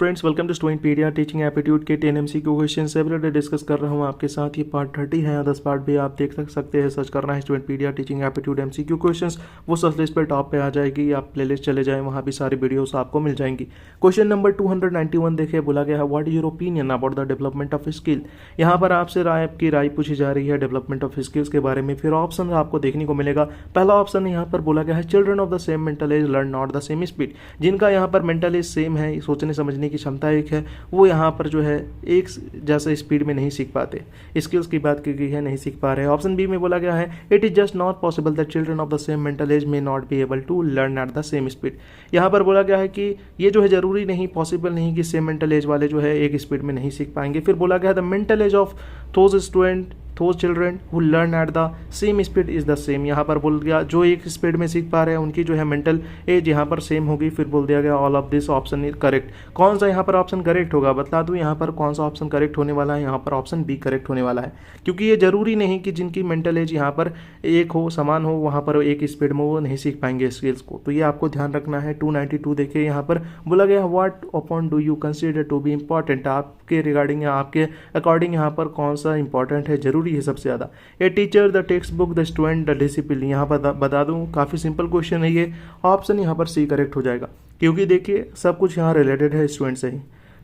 Friends, welcome to Studentpedia teaching aptitude के 10 MCQ question every day discuss कर रहा हूँ आपके साथ। ये पार्ट 30 है, 10 पार्ट भी आप देख सकते हैं। सर्च करना है स्टूडेंटपीडिया टीचिंग एप्टीट्यूड MCQ क्वेश्चंस, वो सर्च लिस्ट पर टॉप पे आ जाएगी। आप प्लेलिस्ट चले जाएं, वहाँ भी सारी वीडियोस आपको मिल जाएंगी। क्वेश्चन नंबर 291 देखिए, बोला गया है what is your opinion about the development of skill. यहाँ पर आपसे आपकी राय पूछी जा रही है डेवलपमेंट ऑफ स्किल्स के बारे में। फिर ऑप्शन आपको देखने को मिलेगा। पहला ऑप्शन यहाँ पर बोला गया है children of the same mental as learn not the same speed. जिनका यहाँ पर मेंटल एज सेम है, सोचने समझने की क्षमता एक है, वो यहाँ पर जो है एक जैसे स्पीड में नहीं सीख पाते। स्किल्स की बात की गई है, नहीं सीख पा रहे हैं। ऑप्शन बी में बोला गया है it is just not possible that children of the same mental age may not be able to learn at the same speed. यहाँ पर बोला गया है कि ये जो है जरूरी नहीं, पॉसिबल नहीं कि सेम मेंटल एज वाले जो है एक स्पीड में नहीं सीख पाएंगे। फिर बोला गया है the mental as of those children who learn at the same speed is the same। यहाँ पर बोल दिया जो एक स्पीड में सीख पा रहे हैं उनकी जो है मेंटल एज यहाँ पर सेम होगी। फिर बोल दिया गया all of this option is correct. कौन सा यहाँ पर ऑप्शन करेक्ट होगा बता दूँ यहाँ पर कौन सा ऑप्शन करेक्ट होने वाला है। यहाँ पर ऑप्शन बी करेक्ट होने वाला है, क्योंकि ये जरूरी नहीं कि जिनकी मेंटल एज यहाँ पर एक हो, समान हो, वहाँ पर एक स्पीड में वो नहीं सीख पाएंगे स्किल्स को। तो ये आपको ध्यान रखना है। 292 देखिए, यहाँ पर बोला गया what upon do you consider to be important. आपके रिगार्डिंग या आपके अकॉर्डिंग यहाँ पर कौन सा इंपॉर्टेंट है, जरूरी है सबसे ज़्यादा। A teacher, the text book, the student, the discipline. यहाँ पर बता दूँ काफ़ी सिंपल क्वेश्चन है ये। ऑप्शन यहाँ पर सी करेक्ट हो जाएगा, क्योंकि देखिए सब कुछ यहाँ रिलेटेड है स्टूडेंट से ही।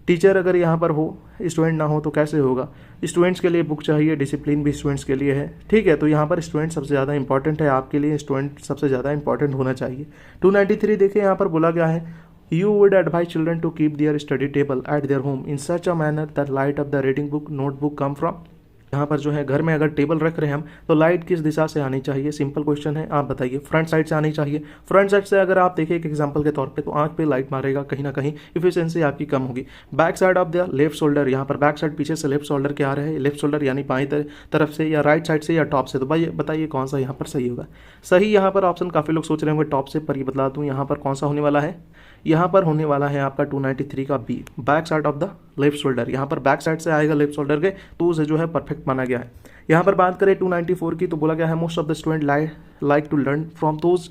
टीचर अगर यहाँ पर हो, स्टूडेंट ना हो तो कैसे होगा। स्टूडेंट्स के लिए बुक चाहिए, डिसिप्लिन भी स्टूडेंट्स के लिए है, ठीक है। तो यहाँ पर स्टूडेंट सबसे ज़्यादा इंपॉर्टेंट है, आपके लिए स्टूडेंट सबसे ज़्यादा इंपॉर्टेंट होना चाहिए। 293 देखिए, यहाँ पर बोला गया है You would advise children to keep their study table at their home in such a manner that light of the reading book notebook come from। यहाँ पर जो है घर में अगर टेबल रख रहे हैं हम, तो लाइट किस दिशा से आनी चाहिए। सिंपल क्वेश्चन है, आप बताइए। फ्रंट साइड से आनी चाहिए। फ्रंट साइड से अगर आप देखिए एक एग्जांपल के तौर पे, तो आंख पे लाइट मारेगा, कहीं ना कहीं इफिशिएंसी आपकी कम होगी। Back side of the left shoulder, यहाँ पर बैक साइड पीछे से लेफ्ट शोल्डर के आ रहे हैं, लेफ्ट शोल्डर यानी बाईं तरफ से, या राइट साइड से, या टॉप से। तो भाई बताइए कौन सा यहाँ पर सही होगा। सही यहाँ पर ऑप्शन काफ़ी लोग सोच रहे होंगे टॉप से, पर ये बता दूँ यहाँ पर कौन सा होने वाला है। यहाँ पर होने वाला है आपका 293 का B, back side of the left shoulder. यहाँ पर बैक साइड से आएगा लेफ्ट शोल्डर के, तो उसे जो है परफेक्ट माना गया है। यहाँ पर बात करें 294 की, तो बोला गया है most of the student like to learn from those.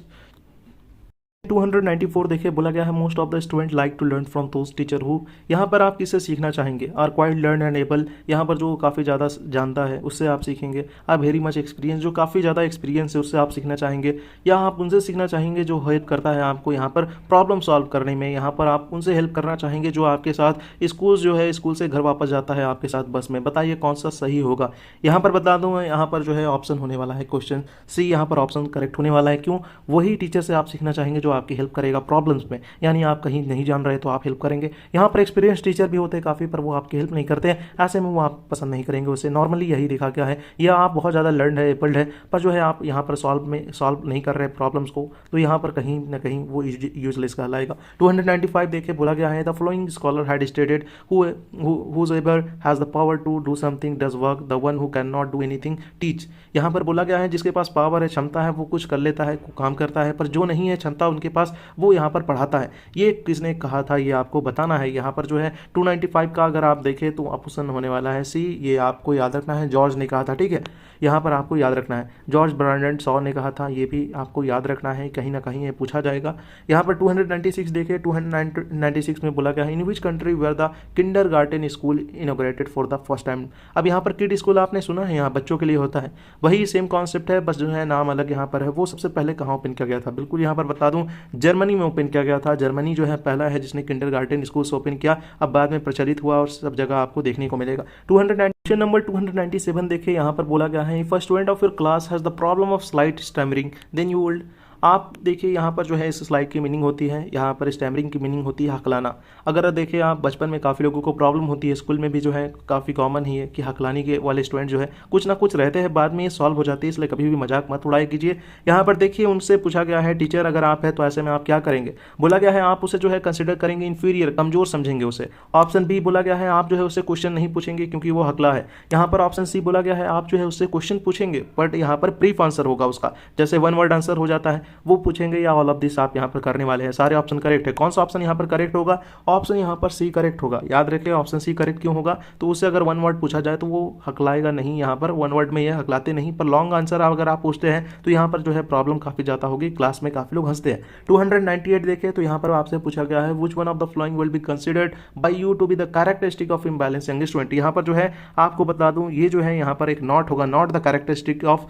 294 देखिए, बोला गया है most of the student like to learn from those teacher who. यहाँ पर आप किससे सीखना चाहेंगे। Are quite learn and able, यहाँ पर जो काफ़ी ज़्यादा जानता है उससे आप सीखेंगे। आप वेरी मच एक्सपीरियंस, जो काफ़ी ज़्यादा एक्सपीरियंस है उससे आप सीखना चाहेंगे। या आप उनसे सीखना चाहेंगे जो हेल्प करता है आपको यहाँ पर प्रॉब्लम सॉल्व करने में। यहाँ पर आप उनसे हेल्प करना चाहेंगे जो आपके साथ स्कूल जो है, स्कूल से घर वापस जाता है आपके साथ बस में। बताइए कौन सा सही होगा। यहाँ पर बता दूँ, यहाँ पर जो है ऑप्शन होने वाला है क्वेश्चन सी, यहाँ पर ऑप्शन करेक्ट होने वाला है। क्यों, वही टीचर से आप सीखना चाहेंगे जो आपकी हेल्प करेगा प्रॉब्लम्स में। यानी आप कहीं नहीं जान रहे तो आप हेल्प करेंगे। यहाँ पर एक्सपीरियंस टीचर भी होते हैं काफ़ी, पर वो आपकी हेल्प नहीं करते हैं, ऐसे में वो आप पसंद नहीं करेंगे उसे। नॉर्मली यही देखा गया है। या आप बहुत ज़्यादा लर्न है, एबल्ड है, पर जो है आप यहाँ पर सॉल्व नहीं कर रहे प्रॉब्लम्स को, तो यहाँ पर कहीं ना कहीं वो यूजलेस कहलाएगा। 295 देखिए, बोला गया है the following scholar had stated whoever has the power to do something does work, the one who cannot do anything teach। यहाँ पर बोला गया है जिसके पास पावर है, क्षमता है, वो कुछ कर लेता है, काम करता है, पर जो नहीं है क्षमता उनके पास, वो यहाँ पर पढ़ाता है। ये किसने कहा था, ये आपको बताना है। यहाँ पर जो है 295 का अगर आप देखें तो ऑप्शन होने वाला है सी, ये आपको याद रखना है। जॉर्ज ने कहा था, ठीक है, यहाँ पर आपको याद रखना है। जॉर्ज बर्नार्ड शॉ ने कहा था, ये भी आपको याद रखना है, कहीं ना कहीं ये पूछा जाएगा। यहाँ पर 296 देखे, 296 में बोला गया है in which country where the kindergarten school inaugurated for the first time. अब यहाँ पर किड स्कूल आपने सुना है, यहाँ बच्चों के लिए होता है, वही सेम कॉन्सेप्ट है, बस जो है नाम अलग यहाँ पर है। वो सबसे पहले कहाँ ओपन किया गया था, बिल्कुल यहाँ पर बता दूँ जर्मनी में ओपन किया गया था। जर्मनी जो है पहला है जिसने किंडरगार्टन स्कूल ओपन किया, अब बाद में प्रचलित हुआ और सब जगह आपको देखने को मिलेगा। 290 नंबर 297 देखिए, यहाँ पर बोला गया है if a student of your class has the problem of slight stammering then you will. आप देखिए यहाँ पर जो है इस स्लाइड की मीनिंग होती है, यहाँ पर स्टैमरिंग की मीनिंग होती है हकलाना। अगर देखिए आप बचपन में काफ़ी लोगों को प्रॉब्लम होती है, स्कूल में भी जो है काफ़ी कॉमन ही है कि हकलानी के वाले स्टूडेंट जो है कुछ ना कुछ रहते हैं, बाद में ये सॉल्व हो जाती है, इसलिए कभी भी मजाक मत उड़ाया कीजिए। यहाँ पर देखिए उनसे पूछा गया है टीचर अगर आप है तो ऐसे में आप क्या करेंगे। बोला गया है आप उसे जो है कंसिडर करेंगे इन्फीरियर, कमजोर समझेंगे उसे। ऑप्शन बी बोला गया है आप जो है उससे क्वेश्चन नहीं पूछेंगे क्योंकि वो हकला है। यहाँ पर ऑप्शन सी बोला गया है आप जो है उससे क्वेश्चन पूछेंगे, बट यहाँ पर ब्रीफ आंसर होगा उसका, जैसे वन वर्ड आंसर हो जाता है। वो पूछेंगे या ऑल ऑफ दिस आप यहाँ पर करने वाले हैं। सारे ऑप्शन करेक्ट है। कौन सा ऑप्शन यहाँ पर करेक्ट होगा? ऑप्शन यहाँ पर सी करेक्ट होगा। याद रखिए ऑप्शन सी करेक्ट क्यों होगा? तो उससे अगर वन वर्ड पूछा जाए तो वो हकलाएगा नहीं, यहाँ पर वन वर्ड में ये हकलाते नहीं, पर लॉन्ग आंसर अगर आप पूछते हैं तो यहाँ पर जो है प्रॉब्लम काफ़ी ज़्यादा होगी, क्लास में काफ़ी लोग हंसते हैं। 298 देखें तो यहाँ पर आपसे पूछा गया है which one of the following will be considered by you to be the characteristic of imbalance young student. यहाँ पर जो है आपको बता दूं ये जो है यहाँ पर एक नॉट होगा, not the characteristic of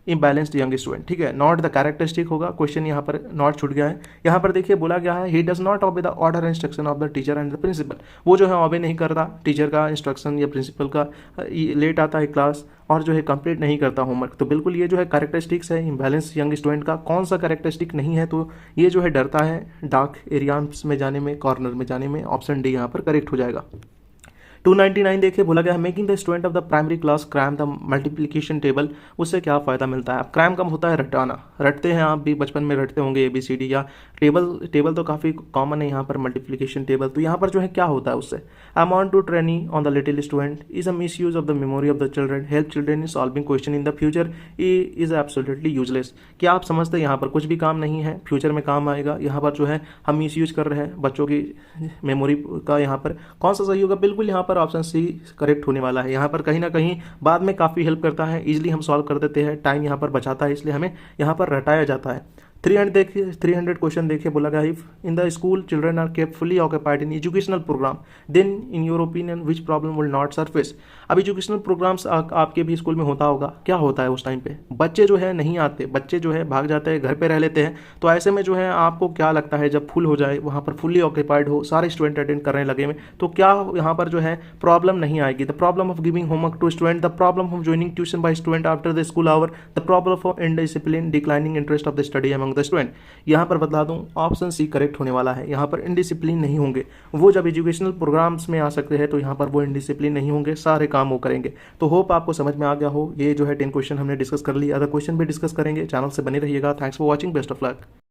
imbalanced young student, ठीक है, नॉट द कैरेक्टरिस्टिक होगा। क्वेश्चन यहाँ पर नॉट छूट गया है। यहाँ पर देखिए बोला गया है he does not obey the order instruction of the teacher and the principal. वो जो है ऑबे नहीं करता टीचर का इंस्ट्रक्शन या प्रिंसिपल का, लेट आता है क्लास और जो है कंप्लीट नहीं करता होमवर्क। तो बिल्कुल ये जो है कैरेक्टरिस्टिक्स है इम्बैलेंस यंग स्टूडेंट का। कौन सा कैरेक्टरिस्टिक नहीं है? तो ये जो है डरता है डार्क एरियाज में जाने में, कॉर्नर में जाने में। ऑप्शन डी यहाँ पर करेक्ट हो जाएगा। 299 देखिए बोला गया है making the student of the primary class cram the multiplication table. उससे क्या फ़ायदा मिलता है? अब क्रैम कम होता है रटाना, रटते हैं आप भी बचपन में रटते होंगे ABCD या टेबल तो काफ़ी कॉमन है यहाँ पर मल्टीप्लिकेशन टेबल। तो यहाँ पर जो है क्या होता है उससे? Amount to training on the little student is a misuse of the memory of the children, help children in solving question in the future, is absolutely useless. क्या आप समझते हैं यहाँ पर कुछ भी काम नहीं है, फ्यूचर में काम आएगा। यहाँ पर जो है हम मिस यूज कर रहे हैं बच्चों की मेमोरी का। यहाँ पर कौन सा सही होगा? बिल्कुल यहाँ पर ऑप्शन सी करेक्ट होने वाला है। यहाँ पर कहीं ना कहीं बाद में काफ़ी हेल्प करता है, इजीली हम सॉल्व कर देते हैं, टाइम यहाँ पर बचाता है, इसलिए हमें यहाँ पर रटाया जाता है। 300 क्वेश्चन देखिए बोला गया if in the school children are kept fully occupied in educational program then in your opinion which problem will not surface. अब एजुकेशनल प्रोग्राम्स आपके भी स्कूल में होता होगा, क्या होता है उस टाइम पे? बच्चे जो है नहीं आते, बच्चे जो है भाग जाते हैं, घर पे रह लेते हैं। तो ऐसे में जो है आपको क्या लगता है जब फुल हो जाए, वहाँ पर फुल्ली ऑक्यूपाइड हो, सारे स्टूडेंट अटेंड करने लगे में, तो क्या यहाँ पर जो है प्रॉब्लम नहीं आएगी? The problem of giving homework to student, the problem of joining tuition by student after the school hour, the problem of indiscipline, declining interest of the study among the student. यहाँ पर बता दूं option C correct होने वाला है। यहाँ पर indiscipline नहीं होंगे, वो जब एजुकेशनल प्रोग्राम्स में आ सकते हैं तो यहाँ पर वो इनडिसिप्लिन नहीं होंगे, सारे काम वो करेंगे। तो होप आपको समझ में आ गया हो। ये जो है 10 क्वेश्चन हमने डिस्कस कर लिया, अदर क्वेश्चन भी डिस्कस करेंगे। चैनल से बने रहिएगा। Thanks for watching, best of luck.